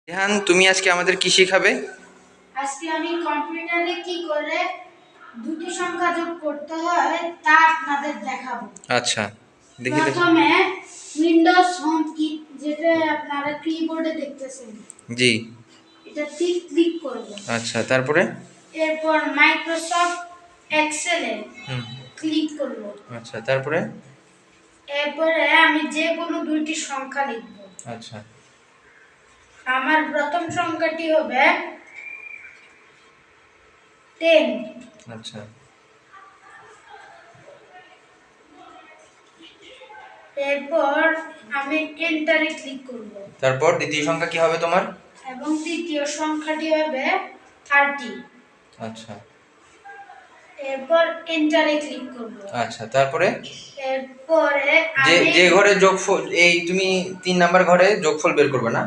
রেহান, তুমি আজকে আমাদের কি শেখাবে? আজকে আমি কম্পিউটারে কি করে দুটি সংখ্যা যোগ করতে হয় তা আপনাদের দেখাবো। আচ্ছা, দেখি দেখি। প্রথমে উইন্ডোজ হোম কি যেটা আপনারা কিবোর্ডে দেখতেছেন, জি। এটাতে ক্লিক করব। আচ্ছা, তারপরে? এরপর মাইক্রোসফট এক্সেলে হুম। ক্লিক করব। আচ্ছা, তারপরে? এরপরে আমি যে কোনো দুইটি সংখ্যা লিখব। আচ্ছা। আমার প্রথম সংখ্যাটি হবে 10। আচ্ছা। এরপর আমি এন্টারে ক্লিক করব। তারপর দ্বিতীয় সংখ্যা কি হবে তোমার? এবং তৃতীয় সংখ্যাটি হবে 30। আচ্ছা। এরপর এন্টারে ক্লিক করব। আচ্ছা, তারপরে? এরপরে যে আমি যে ঘরে যোগফল, এই তুমি 3 নাম্বার ঘরে যোগফল বের করবে না?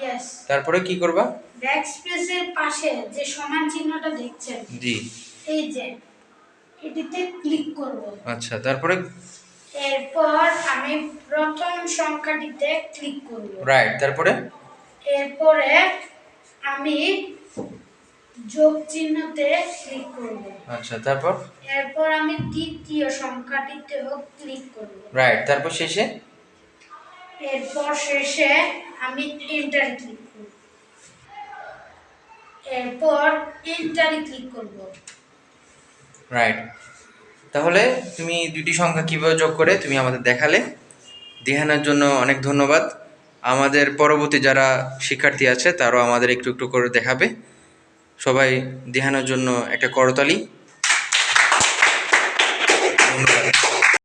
ইয়েস, তারপরে কি করবা? ব্যাকস্পেসের পাশে যে সমান চিহ্নটা দেখছেন, জি। এই যে এটিতে ক্লিক করব। আচ্ছা, তারপরে? এরপর আমি প্রথম সংখ্যাটিতে ক্লিক করব। রাইট, তারপরে? এরপরে আমি যোগ চিহ্নতে ক্লিক করব। আচ্ছা, তারপর? এরপর আমি দ্বিতীয় সংখ্যাটিতেও ক্লিক করব। রাইট, তারপর শেষে? এরপর শেষে আমি এন্টারে ক্লিক করব। এরপর এন্টারে ক্লিক করব। রাইট। তাহলে তুমি দুটি সংখ্যা কিভাবে যোগ করে তুমি আমাদের দেখালে। ধ্যানের জন্য অনেক ধন্যবাদ। আমাদের পরবর্তী যারা শিক্ষার্থী আছে তারাও আমাদের একটু একটু করে দেখাবে। সবাই ধ্যানের জন্য একটা করতালি। ধন্যবাদ।